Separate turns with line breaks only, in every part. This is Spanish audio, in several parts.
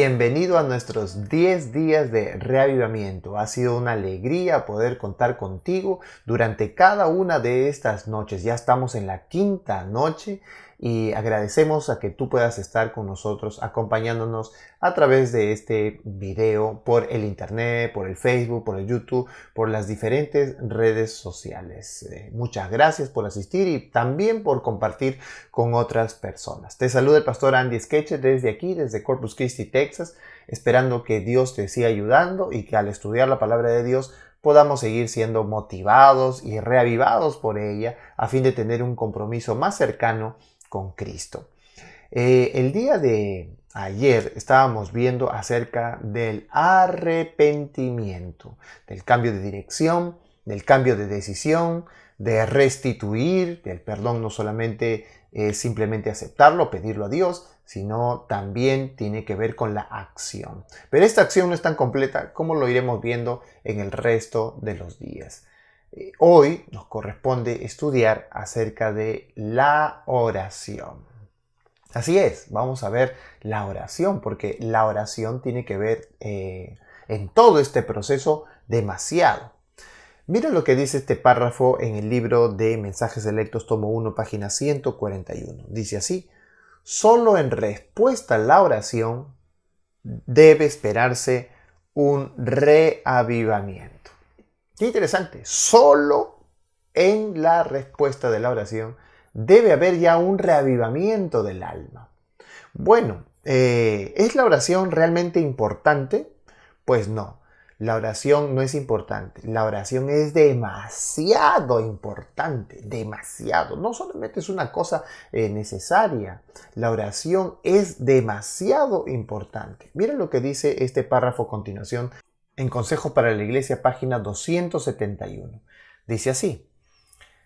Bienvenido a nuestros 10 días de reavivamiento. Ha sido una alegría poder contar contigo durante cada una de estas noches. Ya estamos en la quinta noche y agradecemos a que tú puedas estar con nosotros acompañándonos a través de este video por el internet, por el Facebook, por el YouTube, por las diferentes redes sociales. Muchas gracias por asistir y también por compartir con otras personas. Te saluda el pastor Andy Skeche desde aquí, desde Corpus Christi, Texas, esperando que Dios te siga ayudando y que al estudiar la palabra de Dios podamos seguir siendo motivados y reavivados por ella a fin de tener un compromiso más cercano con Cristo. El día de ayer estábamos viendo acerca del arrepentimiento, del cambio de dirección, del cambio de decisión, de restituir, del perdón no solamente es simplemente aceptarlo, pedirlo a Dios, sino también tiene que ver con la acción. Pero esta acción no es tan completa como lo iremos viendo en el resto de los días. Hoy nos corresponde estudiar acerca de la oración. Así es, vamos a ver la oración, porque la oración tiene que ver en todo este proceso demasiado. Mira lo que dice este párrafo en el libro de Mensajes Selectos, tomo 1, página 141. Dice así: solo en respuesta a la oración debe esperarse un reavivamiento. Qué interesante, solo en la respuesta de la oración debe haber ya un reavivamiento del alma. Bueno, ¿es la oración realmente importante? Pues no, la oración no es importante. La oración es demasiado importante, demasiado. No solamente es una cosa necesaria, la oración es demasiado importante. Mira lo que dice este párrafo a continuación en Consejo para la Iglesia, página 271. Dice así: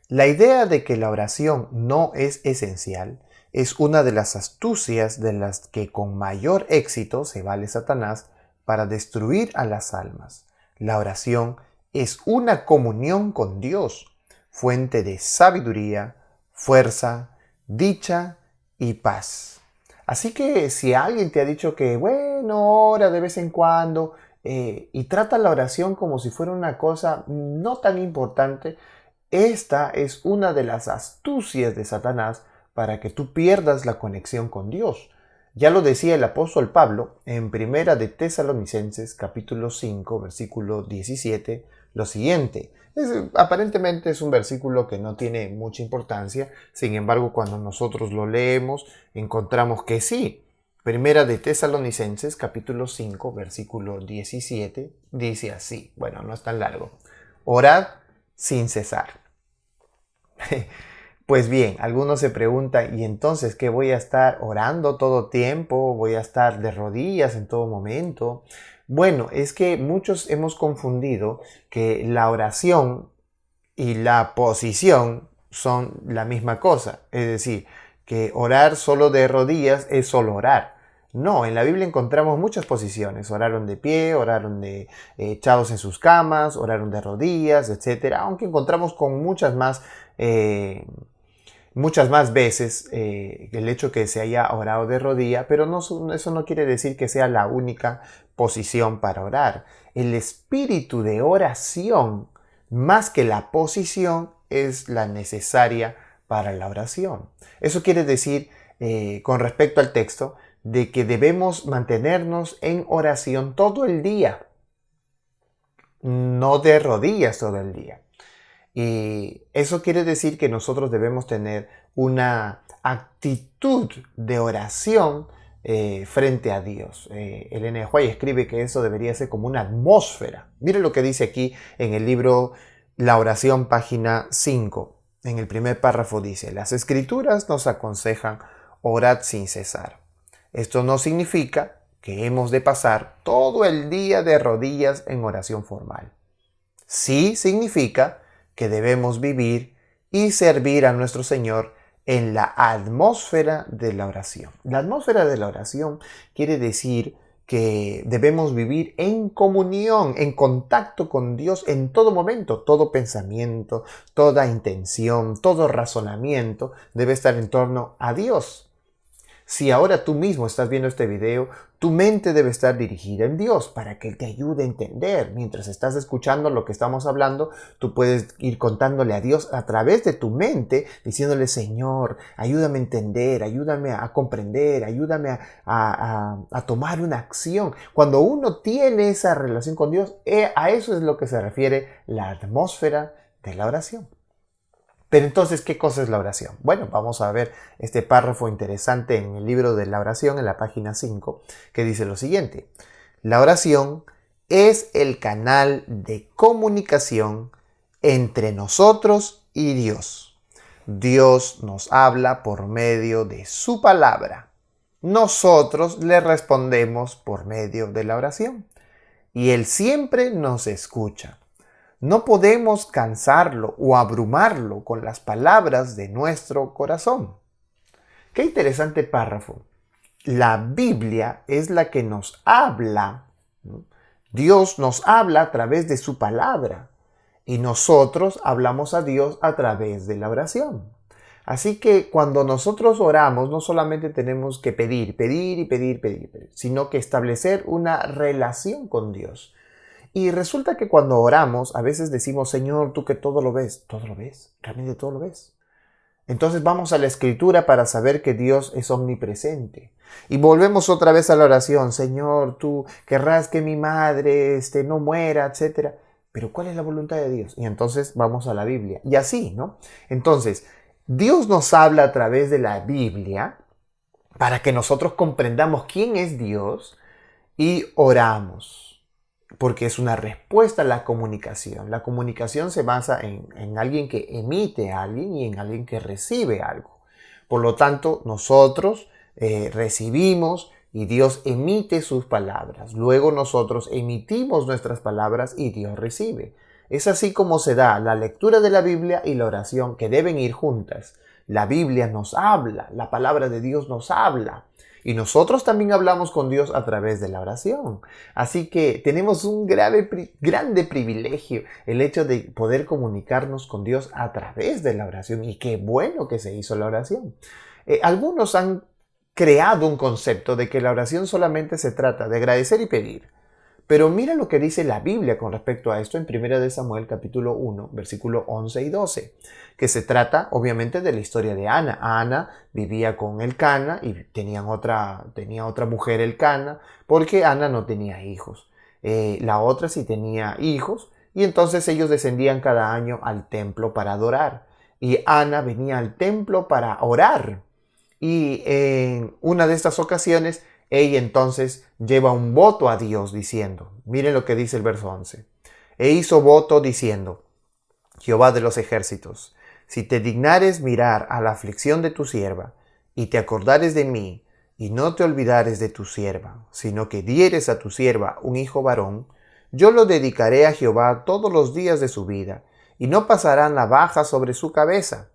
la idea de que la oración no es esencial es una de las astucias de las que con mayor éxito se vale Satanás para destruir a las almas. La oración es una comunión con Dios, fuente de sabiduría, fuerza, dicha y paz. Así que si alguien te ha dicho que, bueno, ora de vez en cuando, y trata la oración como si fuera una cosa no tan importante, esta es una de las astucias de Satanás para que tú pierdas la conexión con Dios. Ya lo decía el apóstol Pablo en Primera de Tesalonicenses, capítulo 5, versículo 17, lo siguiente. Aparentemente es un versículo que no tiene mucha importancia, sin embargo, cuando nosotros lo leemos, encontramos que sí. Primera de Tesalonicenses, capítulo 5, versículo 17, dice así. Bueno, no es tan largo. Orad sin cesar. Pues bien, algunos se preguntan, ¿y entonces qué voy a estar orando todo tiempo? ¿Voy a estar de rodillas en todo momento? Bueno, es que muchos hemos confundido que la oración y la posición son la misma cosa. Es decir, que orar solo de rodillas es solo orar. No, en la Biblia encontramos muchas posiciones. Oraron de pie, oraron de echados en sus camas, oraron de rodillas, etc. Aunque encontramos con muchas más veces el hecho que se haya orado de rodilla, pero eso no quiere decir que sea la única posición para orar. El espíritu de oración, más que la posición, es la necesaria para la oración. Eso quiere decir, con respecto al texto, de que debemos mantenernos en oración todo el día, no de rodillas todo el día. Y eso quiere decir que nosotros debemos tener una actitud de oración frente a Dios. Elena de White escribe que eso debería ser como una atmósfera. Mire lo que dice aquí en el libro La Oración, página 5. En el primer párrafo dice: las Escrituras nos aconsejan orad sin cesar. Esto no significa que hemos de pasar todo el día de rodillas en oración formal. Sí significa que debemos vivir y servir a nuestro Señor en la atmósfera de la oración. La atmósfera de la oración quiere decir que debemos vivir en comunión, en contacto con Dios en todo momento. Todo pensamiento, toda intención, todo razonamiento debe estar en torno a Dios. Si ahora tú mismo estás viendo este video, tu mente debe estar dirigida en Dios para que Él te ayude a entender. Mientras estás escuchando lo que estamos hablando, tú puedes ir contándole a Dios a través de tu mente, diciéndole: Señor, ayúdame a entender, ayúdame a comprender, ayúdame a tomar una acción. Cuando uno tiene esa relación con Dios, a eso es lo que se refiere la atmósfera de la oración. Pero entonces, ¿qué cosa es la oración? Bueno, vamos a ver este párrafo interesante en el libro de la oración, en la página 5, que dice lo siguiente: la oración es el canal de comunicación entre nosotros y Dios. Dios nos habla por medio de su palabra. Nosotros le respondemos por medio de la oración. Y Él siempre nos escucha. No podemos cansarlo o abrumarlo con las palabras de nuestro corazón. Qué interesante párrafo. La Biblia es la que nos habla, ¿no? Dios nos habla a través de su palabra y nosotros hablamos a Dios a través de la oración. Así que cuando nosotros oramos, no solamente tenemos que pedir, sino que establecer una relación con Dios. Y resulta que cuando oramos, a veces decimos: Señor, tú que todo lo ves. ¿Todo lo ves? ¿Realmente todo lo ves? Entonces vamos a la Escritura para saber que Dios es omnipresente. Y volvemos otra vez a la oración: Señor, tú querrás que mi madre no muera, etc. Pero ¿cuál es la voluntad de Dios? Y entonces vamos a la Biblia. Y así, ¿no? Entonces, Dios nos habla a través de la Biblia para que nosotros comprendamos quién es Dios y oramos. Porque es una respuesta a la comunicación. La comunicación se basa en alguien que emite a alguien y en alguien que recibe algo. Por lo tanto, nosotros recibimos y Dios emite sus palabras. Luego nosotros emitimos nuestras palabras y Dios recibe. Es así como se da la lectura de la Biblia y la oración, que deben ir juntas. La Biblia nos habla, la palabra de Dios nos habla. Y nosotros también hablamos con Dios a través de la oración. Así que tenemos un grande privilegio, el hecho de poder comunicarnos con Dios a través de la oración. Y qué bueno que se hizo la oración. Algunos han creado un concepto de que la oración solamente se trata de agradecer y pedir. Pero mira lo que dice la Biblia con respecto a esto en 1 Samuel capítulo 1, versículo 11 y 12, que se trata obviamente de la historia de Ana. Ana vivía con Elcana y tenía otra mujer, Elcana, porque Ana no tenía hijos. La otra sí tenía hijos y entonces ellos descendían cada año al templo para adorar. Y Ana venía al templo para orar. Y en una de estas ocasiones, ella entonces lleva un voto a Dios diciendo, miren lo que dice el verso 11, e hizo voto diciendo: Jehová de los ejércitos, si te dignares mirar a la aflicción de tu sierva, y te acordares de mí, y no te olvidares de tu sierva, sino que dieres a tu sierva un hijo varón, yo lo dedicaré a Jehová todos los días de su vida, y no pasará navaja sobre su cabeza.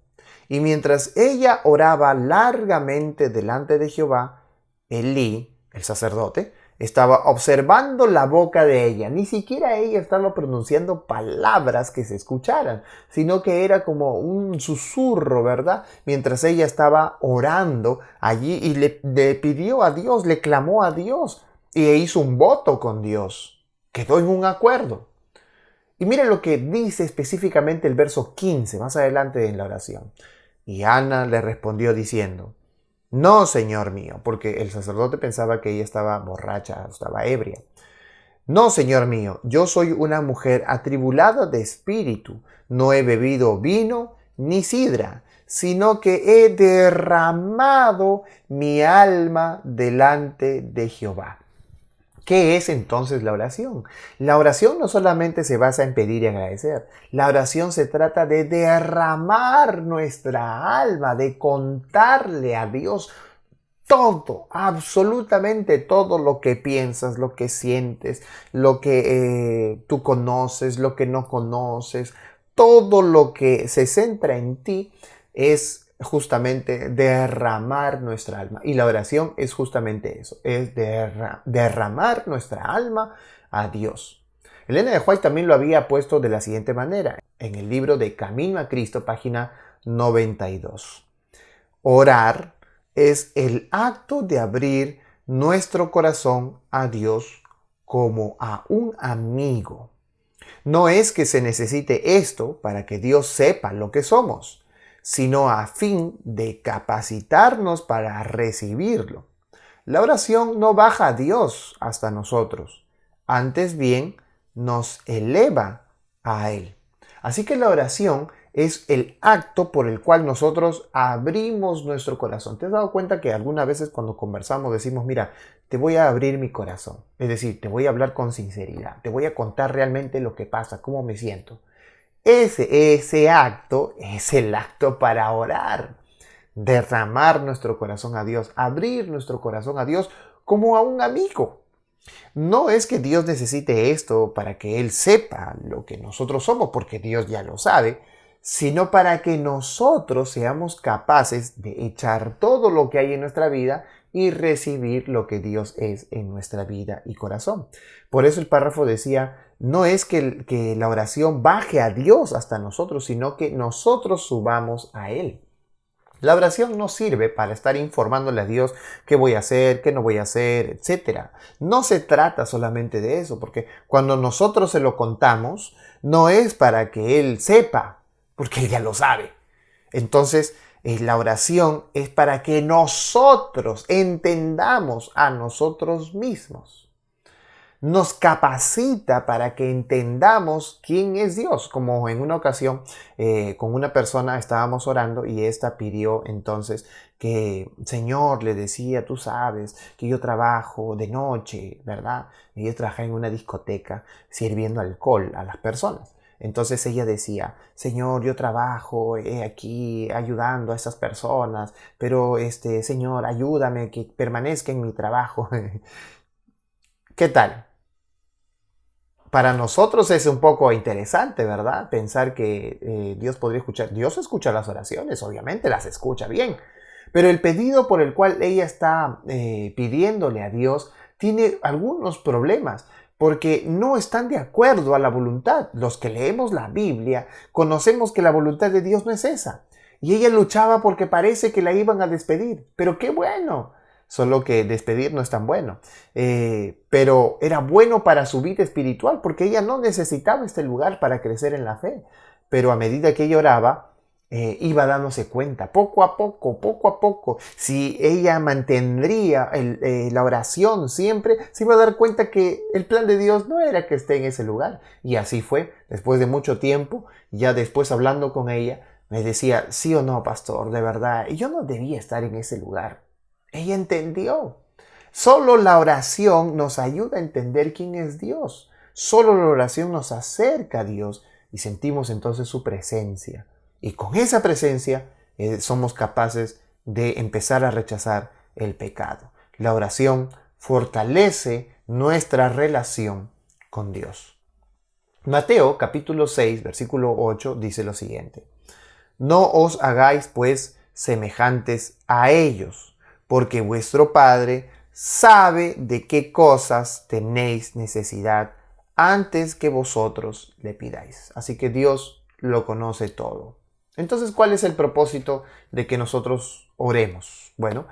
Y mientras ella oraba largamente delante de Jehová, Elí, el sacerdote, estaba observando la boca de ella. Ni siquiera ella estaba pronunciando palabras que se escucharan, sino que era como un susurro, ¿verdad? Mientras ella estaba orando allí y le pidió a Dios, le clamó a Dios y hizo un voto con Dios. Quedó en un acuerdo. Y miren lo que dice específicamente el verso 15, más adelante en la oración. Y Ana le respondió diciendo: No, Señor mío, porque el sacerdote pensaba que ella estaba borracha, estaba ebria. No, Señor mío, yo soy una mujer atribulada de espíritu. No he bebido vino ni sidra, sino que he derramado mi alma delante de Jehová. ¿Qué es entonces la oración? La oración no solamente se basa en pedir y agradecer. La oración se trata de derramar nuestra alma, de contarle a Dios todo, absolutamente todo lo que piensas, lo que sientes, lo que tú conoces, lo que no conoces. Todo lo que se centra en ti es justamente derramar nuestra alma. Y la oración es justamente eso, es derramar nuestra alma a Dios. Elena de White también lo había puesto de la siguiente manera, en el libro de Camino a Cristo, página 92. Orar es el acto de abrir nuestro corazón a Dios como a un amigo. No es que se necesite esto para que Dios sepa lo que somos, sino a fin de capacitarnos para recibirlo. La oración no baja a Dios hasta nosotros, antes bien nos eleva a Él. Así que la oración es el acto por el cual nosotros abrimos nuestro corazón. ¿Te has dado cuenta que algunas veces cuando conversamos decimos, mira, te voy a abrir mi corazón? Es decir, te voy a hablar con sinceridad, te voy a contar realmente lo que pasa, cómo me siento. Ese acto es el acto para orar. Derramar nuestro corazón a Dios, abrir nuestro corazón a Dios como a un amigo. No es que Dios necesite esto para que Él sepa lo que nosotros somos, porque Dios ya lo sabe, sino para que nosotros seamos capaces de echar todo lo que hay en nuestra vida y recibir lo que Dios es en nuestra vida y corazón. Por eso el párrafo decía, no es que la oración baje a Dios hasta nosotros, sino que nosotros subamos a Él. La oración no sirve para estar informándole a Dios qué voy a hacer, qué no voy a hacer, etc. No se trata solamente de eso, porque cuando nosotros se lo contamos, no es para que Él sepa, porque Él ya lo sabe. Entonces, la oración es para que nosotros entendamos a nosotros mismos. Nos capacita para que entendamos quién es Dios. Como en una ocasión con una persona estábamos orando y esta pidió entonces que, Señor, le decía, tú sabes que yo trabajo de noche, ¿verdad? Y yo trabajé en una discoteca sirviendo alcohol a las personas. Entonces ella decía, Señor, yo trabajo aquí ayudando a esas personas, pero Señor, ayúdame que permanezca en mi trabajo. ¿Qué tal? Para nosotros es un poco interesante, ¿verdad? Pensar que Dios podría escuchar. Dios escucha las oraciones, obviamente las escucha bien. Pero el pedido por el cual ella está pidiéndole a Dios tiene algunos problemas, porque no están de acuerdo a la voluntad. Los que leemos la Biblia conocemos que la voluntad de Dios no es esa. Y ella luchaba porque parece que la iban a despedir. Pero qué bueno. Solo que despedir no es tan bueno. Pero era bueno para su vida espiritual porque ella no necesitaba este lugar para crecer en la fe. Pero a medida que ella oraba, iba dándose cuenta, poco a poco, si ella mantendría la oración siempre, se iba a dar cuenta que el plan de Dios no era que esté en ese lugar. Y así fue, después de mucho tiempo, ya después hablando con ella, me decía, sí o no, pastor, de verdad, yo no debía estar en ese lugar. Ella entendió. Solo la oración nos ayuda a entender quién es Dios. Solo la oración nos acerca a Dios y sentimos entonces su presencia. Y con esa presencia somos capaces de empezar a rechazar el pecado. La oración fortalece nuestra relación con Dios. Mateo capítulo 6, versículo 8 dice lo siguiente. No os hagáis pues semejantes a ellos, porque vuestro Padre sabe de qué cosas tenéis necesidad antes que vosotros le pidáis. Así que Dios lo conoce todo. Entonces, ¿cuál es el propósito de que nosotros oremos? Bueno,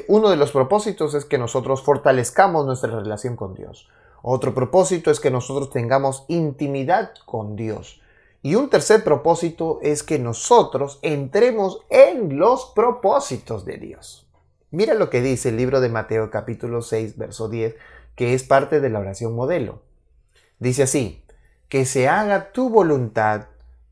uno de los propósitos es que nosotros fortalezcamos nuestra relación con Dios. Otro propósito es que nosotros tengamos intimidad con Dios. Y un tercer propósito es que nosotros entremos en los propósitos de Dios. Mira lo que dice el libro de Mateo capítulo 6, verso 10, que es parte de la oración modelo. Dice así, que se haga tu voluntad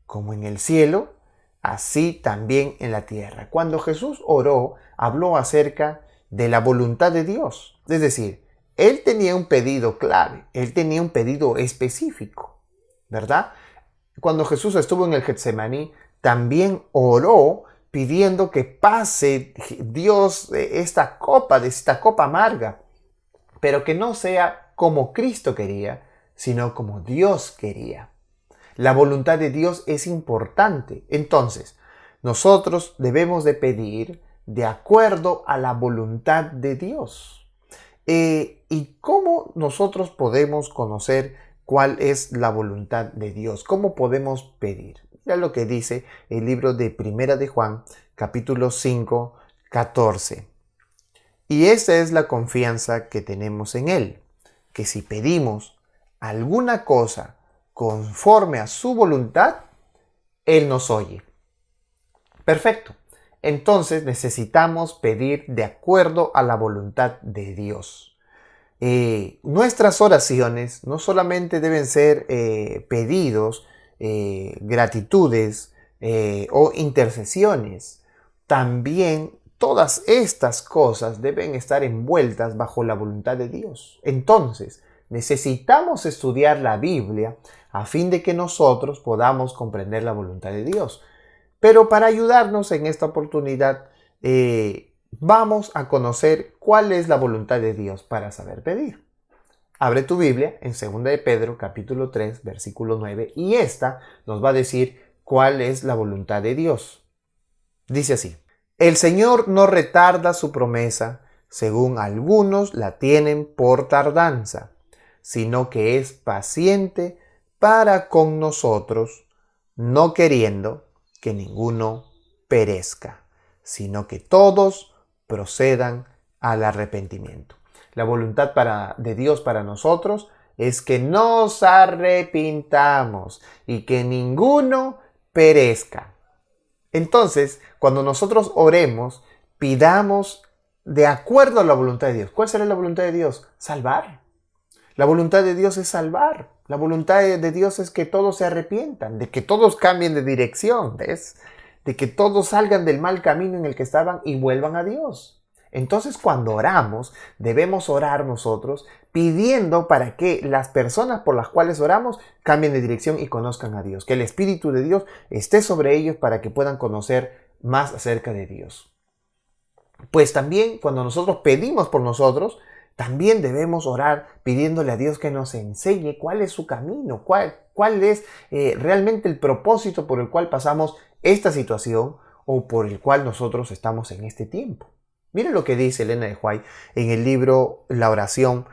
como en el cielo, así también en la tierra. Cuando Jesús oró, habló acerca de la voluntad de Dios. Es decir, Él tenía un pedido clave, Él tenía un pedido específico, ¿verdad? Cuando Jesús estuvo en el Getsemaní, también oró pidiendo que pase Dios esta copa amarga, pero que no sea como Cristo quería, sino como Dios quería. La voluntad de Dios es importante. Entonces, nosotros debemos de pedir de acuerdo a la voluntad de Dios. ¿Y cómo nosotros podemos conocer cuál es la voluntad de Dios? ¿Cómo podemos pedir? Mira lo que dice el libro de Primera de Juan, capítulo 5, 14. Y esta es la confianza que tenemos en Él, que si pedimos alguna cosa conforme a su voluntad, Él nos oye. Perfecto. Entonces necesitamos pedir de acuerdo a la voluntad de Dios. Nuestras oraciones no solamente deben ser pedidos, gratitudes o intercesiones, también todas estas cosas deben estar envueltas bajo la voluntad de Dios. Entonces, necesitamos estudiar la Biblia a fin de que nosotros podamos comprender la voluntad de Dios. Pero para ayudarnos en esta oportunidad, vamos a conocer cuál es la voluntad de Dios para saber pedir. Abre tu Biblia en 2 de Pedro, capítulo 3, versículo 9, y esta nos va a decir cuál es la voluntad de Dios. Dice así: el Señor no retarda su promesa, según algunos la tienen por tardanza, sino que es paciente para con nosotros, no queriendo que ninguno perezca, sino que todos procedan al arrepentimiento. La voluntad de Dios para nosotros es que nos arrepintamos y que ninguno perezca. Entonces, cuando nosotros oremos, pidamos de acuerdo a la voluntad de Dios. ¿Cuál será la voluntad de Dios? Salvar. La voluntad de Dios es salvar. La voluntad de Dios es que todos se arrepientan, de que todos cambien de dirección, ¿ves? De que todos salgan del mal camino en el que estaban y vuelvan a Dios. Entonces, cuando oramos, debemos orar nosotros pidiendo para que las personas por las cuales oramos cambien de dirección y conozcan a Dios. Que el Espíritu de Dios esté sobre ellos para que puedan conocer más acerca de Dios. Pues también cuando nosotros pedimos por nosotros, también debemos orar pidiéndole a Dios que nos enseñe cuál es su camino, cuál es realmente el propósito por el cual pasamos esta situación o por el cual nosotros estamos en este tiempo. Miren lo que dice Elena de White en el libro La Oración,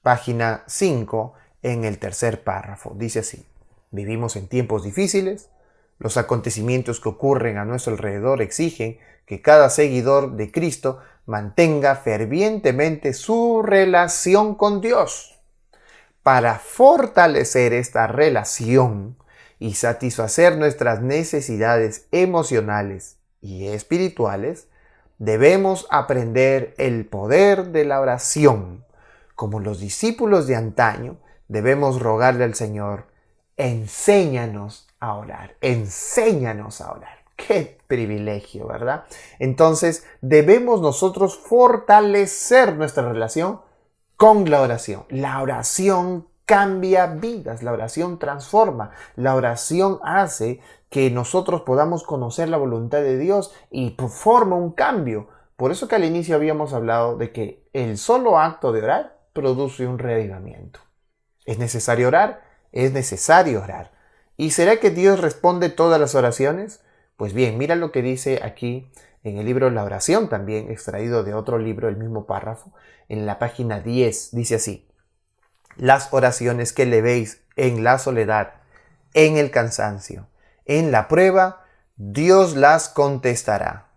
página 5, en el tercer párrafo. Dice así: vivimos en tiempos difíciles. Los acontecimientos que ocurren a nuestro alrededor exigen que cada seguidor de Cristo mantenga fervientemente su relación con Dios. Para fortalecer esta relación y satisfacer nuestras necesidades emocionales y espirituales, debemos aprender el poder de la oración. Como los discípulos de antaño, debemos rogarle al Señor: enséñanos a orar, enséñanos a orar. ¡Qué privilegio!, ¿verdad? Entonces, debemos nosotros fortalecer nuestra relación con la oración. La oración cambia vidas, la oración transforma, la oración hace que nosotros podamos conocer la voluntad de Dios y forma un cambio. Por eso que al inicio habíamos hablado de que el solo acto de orar produce un reavivamiento. ¿Es necesario orar? Es necesario orar. ¿Y será que Dios responde todas las oraciones? Pues bien, mira lo que dice aquí en el libro La Oración, también extraído de otro libro, el mismo párrafo, en la página 10, dice así: las oraciones que le veis en la soledad, en el cansancio, en la prueba, Dios las contestará.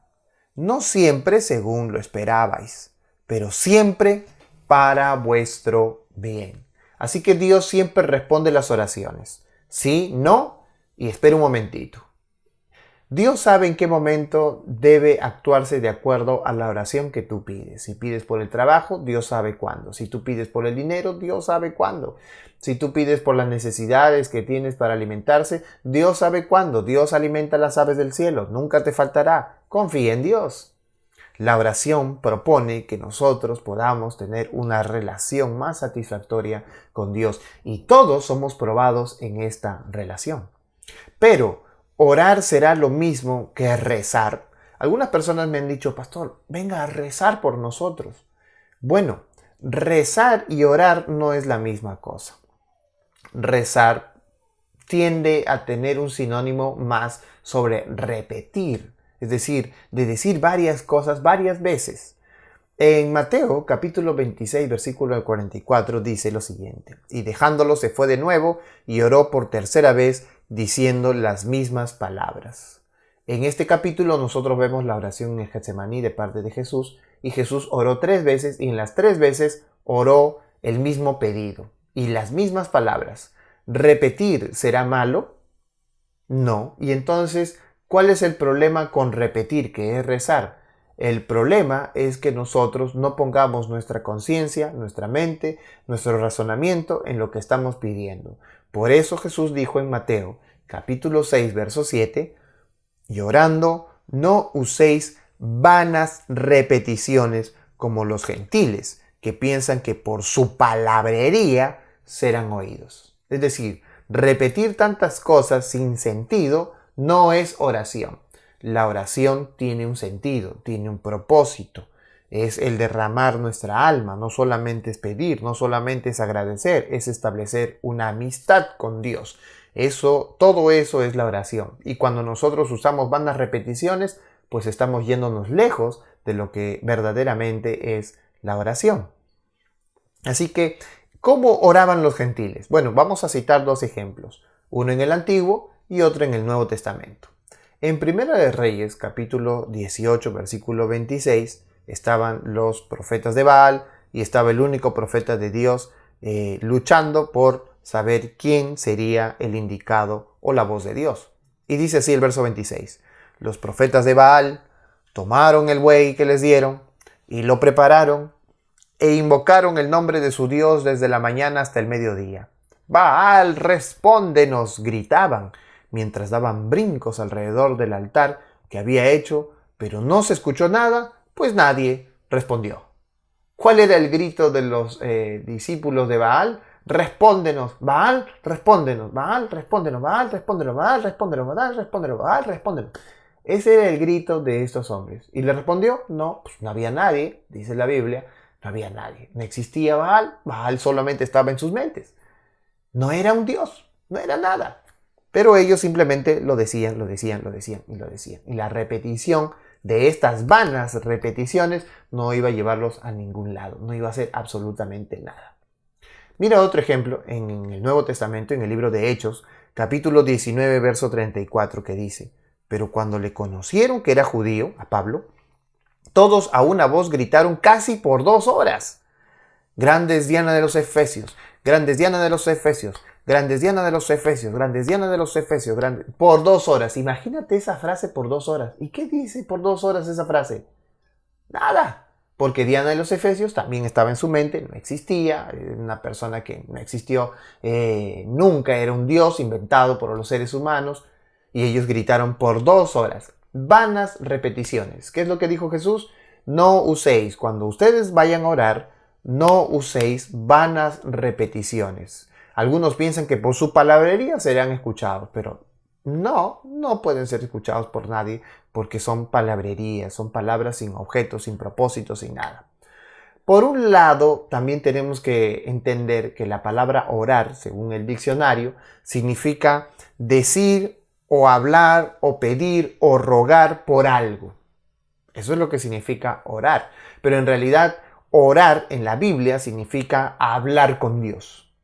No siempre según lo esperabais, pero siempre para vuestro bien. Así que Dios siempre responde las oraciones. Sí, no, y espera un momentito. Dios sabe en qué momento debe actuarse de acuerdo a la oración que tú pides. Si pides por el trabajo, Dios sabe cuándo. Si tú pides por el dinero, Dios sabe cuándo. Si tú pides por las necesidades que tienes para alimentarse, Dios sabe cuándo. Dios alimenta las aves del cielo. Nunca te faltará. Confía en Dios. La oración propone que nosotros podamos tener una relación más satisfactoria con Dios. Y todos somos probados en esta relación. Pero orar será lo mismo que rezar. Algunas personas me han dicho: pastor, venga a rezar por nosotros. Bueno, rezar y orar no es la misma cosa. Rezar tiende a tener un sinónimo más sobre repetir, es decir, de decir varias cosas varias veces. En Mateo capítulo 26 versículo 44 dice lo siguiente: y dejándolo se fue de nuevo y oró por tercera vez diciendo las mismas palabras. En este capítulo nosotros vemos la oración en el Getsemaní de parte de Jesús, y Jesús oró 3 veces y en las 3 veces oró el mismo pedido y las mismas palabras. ¿Repetir será malo? No. Y entonces, ¿cuál es el problema con repetir, que es rezar? El problema es que nosotros no pongamos nuestra conciencia, nuestra mente, nuestro razonamiento en lo que estamos pidiendo. Por eso Jesús dijo en Mateo, capítulo 6, verso 7, y orando, no uséis vanas repeticiones como los gentiles, que piensan que por su palabrería serán oídos. Es decir, repetir tantas cosas sin sentido no es oración. La oración tiene un sentido, tiene un propósito. Es el derramar nuestra alma, no solamente es pedir, no solamente es agradecer, es establecer una amistad con Dios. Todo eso es la oración. Y cuando nosotros usamos vanas repeticiones, pues estamos yéndonos lejos de lo que verdaderamente es la oración. Así que, ¿cómo oraban los gentiles? Bueno, vamos a citar 2 ejemplos, uno en el Antiguo y otro en el Nuevo Testamento. En Primera de Reyes, capítulo 18, versículo 26, estaban los profetas de Baal y estaba el único profeta de Dios luchando por saber quién sería el indicado o la voz de Dios. Y dice así el verso 26. Los profetas de Baal tomaron el buey que les dieron y lo prepararon e invocaron el nombre de su Dios desde la mañana hasta el mediodía. Baal, respóndenos, gritaban, mientras daban brincos alrededor del altar que había hecho, pero no se escuchó nada, pues nadie respondió. ¿Cuál era el grito de los discípulos de Baal? Respóndenos, Baal, respóndenos, Baal, respóndenos, Baal, respóndenos, Baal, respóndenos, Baal, respóndenos, Baal, respóndenos. Ese era el grito de estos hombres. ¿Y le respondió? No, pues no había nadie, dice la Biblia, no había nadie. No existía Baal, Baal solamente estaba en sus mentes. No era un dios, no era nada. Pero ellos simplemente lo decían, lo decían, lo decían y lo decían. Y la repetición de estas vanas repeticiones no iba a llevarlos a ningún lado, no iba a hacer absolutamente nada. Mira otro ejemplo en el Nuevo Testamento, en el libro de Hechos, capítulo 19, verso 34, que dice: pero cuando le conocieron que era judío, a Pablo, todos a una voz gritaron casi por 2 horas. Grande es Diana de los Efesios, grande es Diana de los Efesios, grande es Diana de los Efesios, grande es Diana de los Efesios, grande... por 2 horas. Imagínate esa frase por 2 horas. ¿Y qué dice por 2 horas esa frase? Nada. Porque Diana de los Efesios también estaba en su mente, no existía, una persona que no existió nunca, era un dios inventado por los seres humanos, y ellos gritaron por 2 horas. Vanas repeticiones. ¿Qué es lo que dijo Jesús? No uséis, cuando ustedes vayan a orar, no uséis vanas repeticiones. Algunos piensan que por su palabrería serán escuchados, pero no pueden ser escuchados por nadie porque son palabrerías, son palabras sin objeto, sin propósito, sin nada. Por un lado, también tenemos que entender que la palabra orar, según el diccionario, significa decir o hablar o pedir o rogar por algo. Eso es lo que significa orar. Pero en realidad, orar en la Biblia significa hablar con Dios.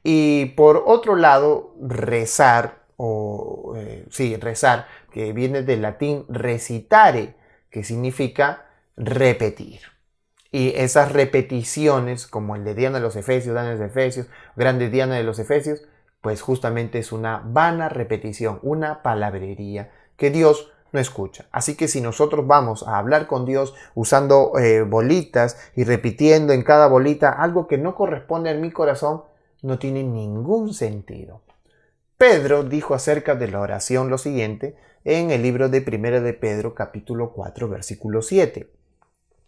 Y por otro lado, rezar, rezar, que viene del latín recitare, que significa repetir. Y esas repeticiones, como el de Diana de los Efesios, grande Diana de los Efesios, pues justamente es una vana repetición, una palabrería que Dios no escucha. Así que si nosotros vamos a hablar con Dios usando bolitas y repitiendo en cada bolita algo que no corresponde a mi corazón, no tiene ningún sentido. Pedro dijo acerca de la oración lo siguiente en el libro de Primera de Pedro, capítulo 4, versículo 7.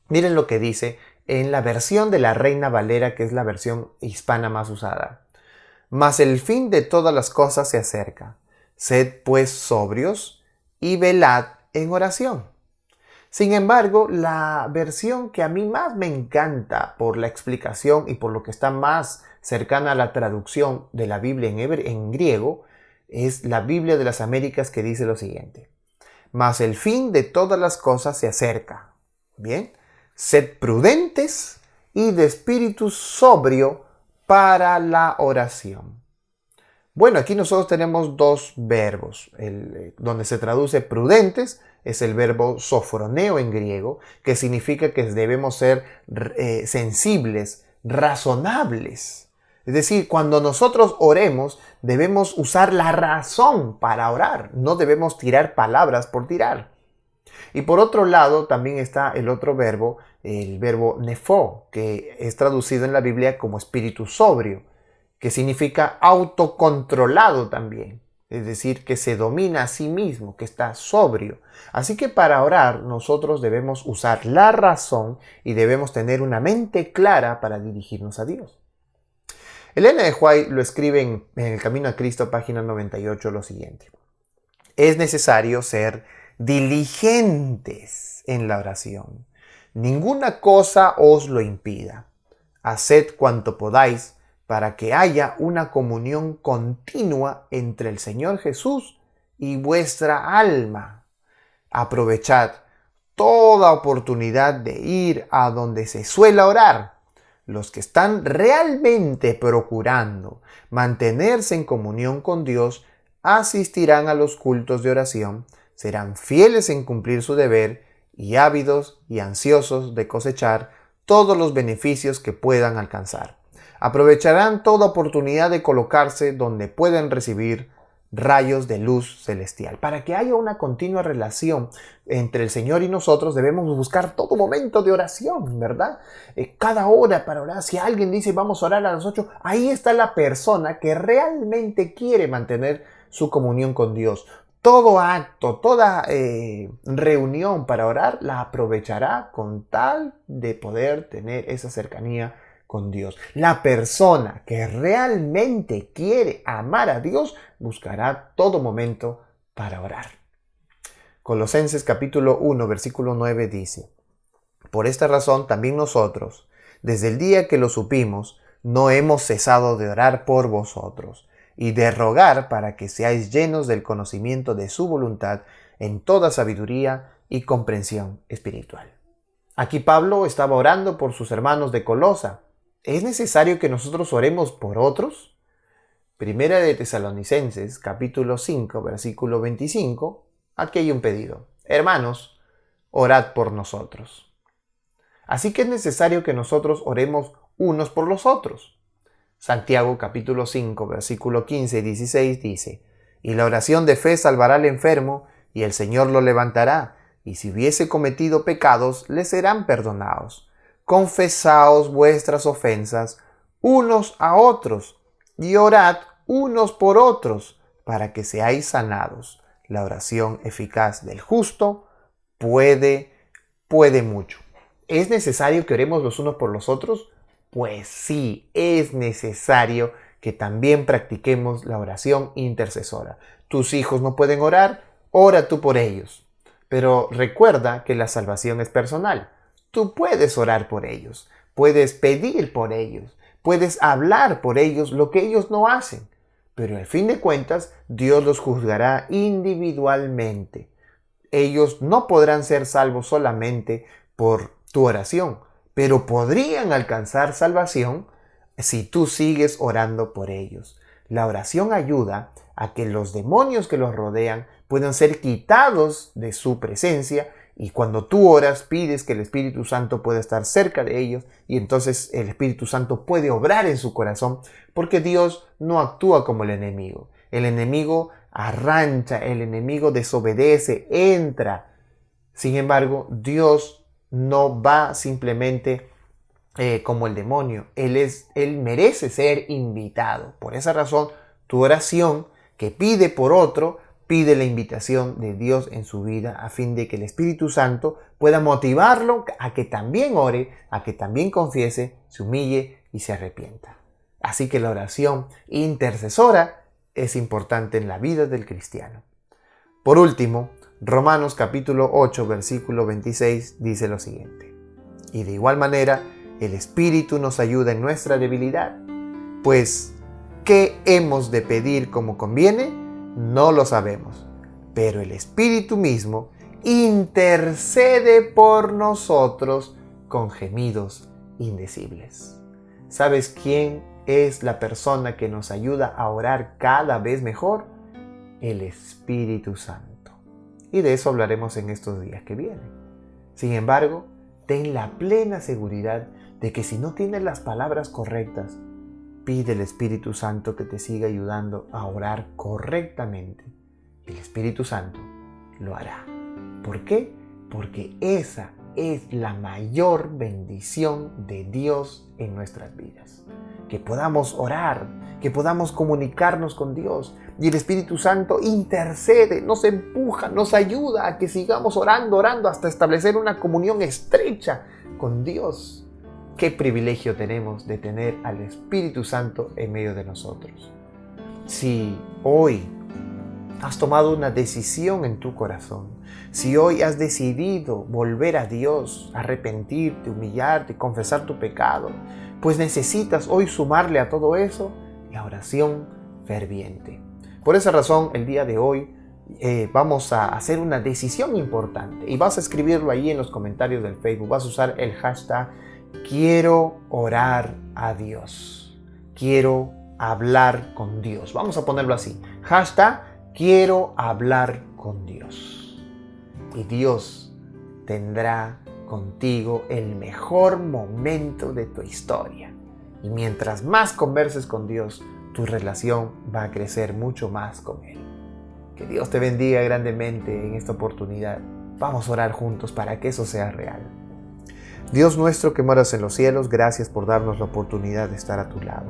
Miren lo que dice en la versión de la Reina Valera, que es la versión hispana más usada. Mas el fin de todas las cosas se acerca. Sed pues sobrios y velad en oración. Sin embargo, la versión que a mí más me encanta por la explicación y por lo que está más cercana a la traducción de la Biblia en griego, es la Biblia de las Américas, que dice lo siguiente: mas el fin de todas las cosas se acerca. Bien, sed prudentes y de espíritu sobrio para la oración. Bueno, aquí nosotros tenemos dos verbos. Donde se traduce prudentes es el verbo sofroneo en griego, que significa que debemos ser sensibles, razonables. Es decir, cuando nosotros oremos, debemos usar la razón para orar. No debemos tirar palabras por tirar. Y por otro lado, también está el otro verbo, el verbo nefo, que es traducido en la Biblia como espíritu sobrio, que significa autocontrolado también. Es decir, que se domina a sí mismo, que está sobrio. Así que para orar nosotros debemos usar la razón y debemos tener una mente clara para dirigirnos a Dios. Elena de White lo escribe en El Camino a Cristo, página 98, lo siguiente. Es necesario ser diligentes en la oración. Ninguna cosa os lo impida. Haced cuanto podáis para que haya una comunión continua entre el Señor Jesús y vuestra alma. Aprovechad toda oportunidad de ir a donde se suele orar. Los que están realmente procurando mantenerse en comunión con Dios asistirán a los cultos de oración, serán fieles en cumplir su deber y ávidos y ansiosos de cosechar todos los beneficios que puedan alcanzar. Aprovecharán toda oportunidad de colocarse donde pueden recibir rayos de luz celestial. Para que haya una continua relación entre el Señor y nosotros, debemos buscar todo momento de oración, ¿verdad? Cada hora para orar. Si alguien dice vamos a orar a las 8, ahí está la persona que realmente quiere mantener su comunión con Dios. Todo acto, toda reunión para orar la aprovechará con tal de poder tener esa cercanía con Dios. La persona que realmente quiere amar a Dios buscará todo momento para orar. Colosenses capítulo 1, versículo 9 dice: Por esta razón también nosotros, desde el día que lo supimos, no hemos cesado de orar por vosotros y de rogar para que seáis llenos del conocimiento de su voluntad en toda sabiduría y comprensión espiritual. Aquí Pablo estaba orando por sus hermanos de Colosa. ¿Es necesario que nosotros oremos por otros? Primera de Tesalonicenses, capítulo 5, versículo 25, aquí hay un pedido. Hermanos, orad por nosotros. Así que es necesario que nosotros oremos unos por los otros. Santiago, capítulo 5, versículo 15 y 16 dice: Y la oración de fe salvará al enfermo, y el Señor lo levantará, y si hubiese cometido pecados, le serán perdonados. Confesaos vuestras ofensas unos a otros y orad unos por otros para que seáis sanados. La oración eficaz del justo puede mucho. ¿Es necesario que oremos los unos por los otros? Pues sí, es necesario que también practiquemos la oración intercesora. Tus hijos no pueden orar, ora tú por ellos. Pero recuerda que la salvación es personal. Tú puedes orar por ellos, puedes pedir por ellos, puedes hablar por ellos lo que ellos no hacen. Pero al fin de cuentas, Dios los juzgará individualmente. Ellos no podrán ser salvos solamente por tu oración, pero podrían alcanzar salvación si tú sigues orando por ellos. La oración ayuda a que los demonios que los rodean puedan ser quitados de su presencia, y cuando tú oras pides que el Espíritu Santo pueda estar cerca de ellos, y entonces el Espíritu Santo puede obrar en su corazón, porque Dios no actúa como el enemigo. El enemigo arrancha, el enemigo desobedece, entra. Sin embargo, Dios no va simplemente como el demonio. Él merece ser invitado. Por esa razón, tu oración que pide por otro, pide la invitación de Dios en su vida a fin de que el Espíritu Santo pueda motivarlo a que también ore, a que también confiese, se humille y se arrepienta. Así que la oración intercesora es importante en la vida del cristiano. Por último, Romanos capítulo 8, versículo 26 dice lo siguiente: Y de igual manera, el Espíritu nos ayuda en nuestra debilidad, pues ¿qué hemos de pedir como conviene? No lo sabemos, pero el Espíritu mismo intercede por nosotros con gemidos indecibles. ¿Sabes quién es la persona que nos ayuda a orar cada vez mejor? El Espíritu Santo. Y de eso hablaremos en estos días que vienen. Sin embargo, ten la plena seguridad de que si no tienes las palabras correctas, pide al Espíritu Santo que te siga ayudando a orar correctamente. El Espíritu Santo lo hará. ¿Por qué? Porque esa es la mayor bendición de Dios en nuestras vidas. Que podamos orar, que podamos comunicarnos con Dios. Y el Espíritu Santo intercede, nos empuja, nos ayuda a que sigamos orando hasta establecer una comunión estrecha con Dios. Qué privilegio tenemos de tener al Espíritu Santo en medio de nosotros. Si hoy has tomado una decisión en tu corazón, si hoy has decidido volver a Dios, arrepentirte, humillarte, confesar tu pecado, pues necesitas hoy sumarle a todo eso la oración ferviente. Por esa razón, el día de hoy vamos a hacer una decisión importante y vas a escribirlo ahí en los comentarios del Facebook. Vas a usar el hashtag Quiero orar a Dios. Quiero hablar con Dios. Vamos a ponerlo así. Hashtag Quiero hablar con Dios. Y Dios tendrá contigo el mejor momento de tu historia. Y mientras más converses con Dios, tu relación va a crecer mucho más con Él. Que Dios te bendiga grandemente en esta oportunidad. Vamos a orar juntos para que eso sea real. Dios nuestro que moras en los cielos, gracias por darnos la oportunidad de estar a tu lado.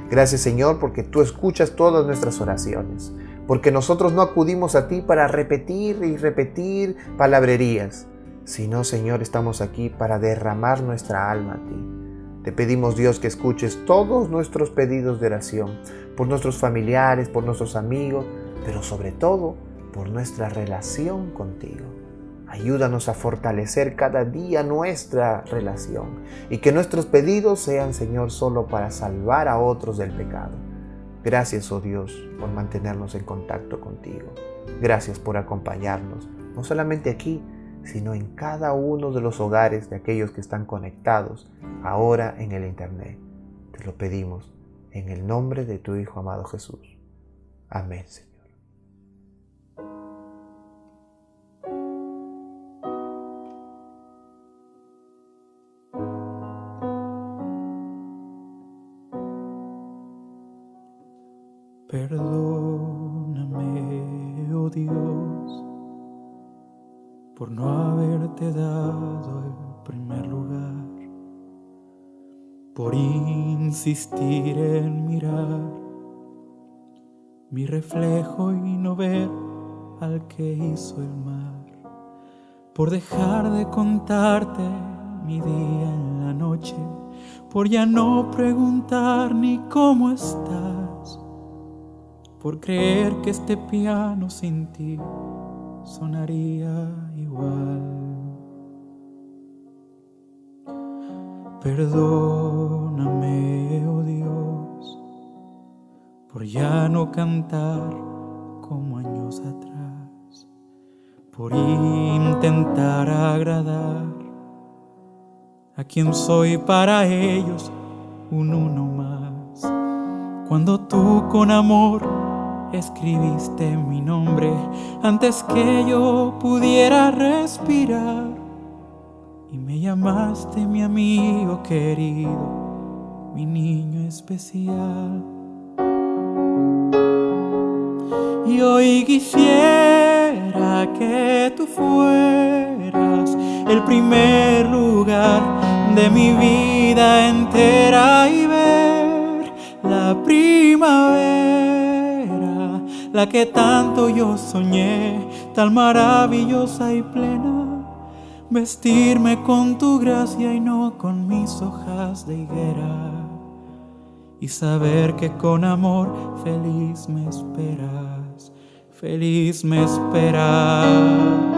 Gracias, Señor, porque tú escuchas todas nuestras oraciones, porque nosotros no acudimos a ti para repetir y repetir palabrerías, sino, Señor, estamos aquí para derramar nuestra alma a ti. Te pedimos, Dios, que escuches todos nuestros pedidos de oración, por nuestros familiares, por nuestros amigos, pero sobre todo por nuestra relación contigo. Ayúdanos a fortalecer cada día nuestra relación y que nuestros pedidos sean, Señor, solo para salvar a otros del pecado. Gracias, oh Dios, por mantenernos en contacto contigo. Gracias por acompañarnos, no solamente aquí, sino en cada uno de los hogares de aquellos que están conectados ahora en el Internet. Te lo pedimos en el nombre de tu Hijo amado Jesús. Amén, Señor.
Perdóname, oh Dios, por no haberte dado el primer lugar, por insistir en mirar mi reflejo y no ver al que hizo el mar, por dejar de contarte mi día en la noche, por ya no preguntar ni cómo estás, por creer que este piano sin ti sonaría igual. Perdóname, oh Dios, por ya no cantar como años atrás, por intentar agradar a quien soy para ellos un uno más, cuando tú con amor escribiste mi nombre antes que yo pudiera respirar y me llamaste mi amigo querido, mi niño especial. Y hoy quisiera que tú fueras el primer lugar de mi vida entera y ver la primavera, la que tanto yo soñé, tan maravillosa y plena, vestirme con tu gracia y no con mis hojas de higuera, y saber que con amor feliz me esperas, feliz me esperas.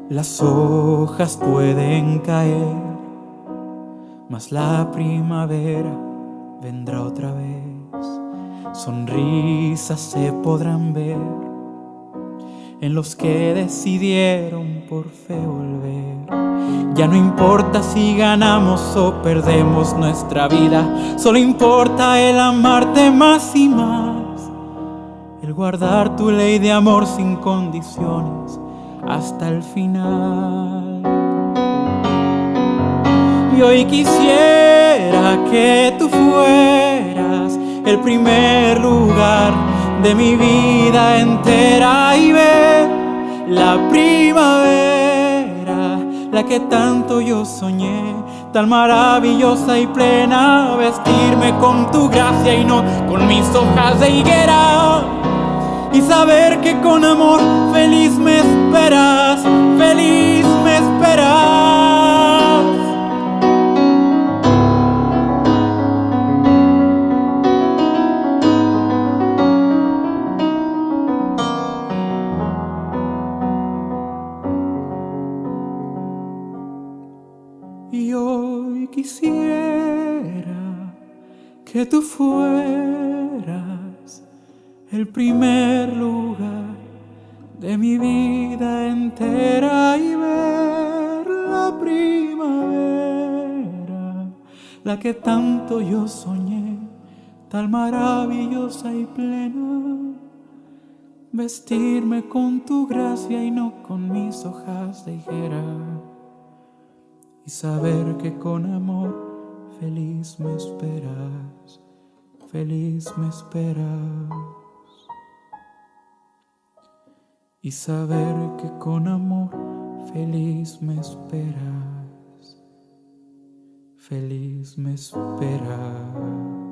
Las hojas pueden caer, mas la primavera vendrá otra vez. Sonrisas se podrán ver en los que decidieron por fe volver. Ya no importa si ganamos o perdemos nuestra vida, solo importa el amarte más y más, el guardar tu ley de amor sin condiciones hasta el final. Y hoy quisiera que tú fueras el primer lugar de mi vida entera y ver la primavera, la que tanto yo soñé, tan maravillosa y plena, vestirme con tu gracia y no con mis hojas de higuera, y saber que con amor feliz me esperas, feliz me esperas. Y hoy quisiera que tú fueras el primer lugar de mi vida entera y ver la primavera, la que tanto yo soñé, tan maravillosa y plena, vestirme con tu gracia y no con mis hojas de higuera, y saber que con amor feliz me esperas, feliz me esperas. Y saber que con amor feliz me esperas, feliz me esperas.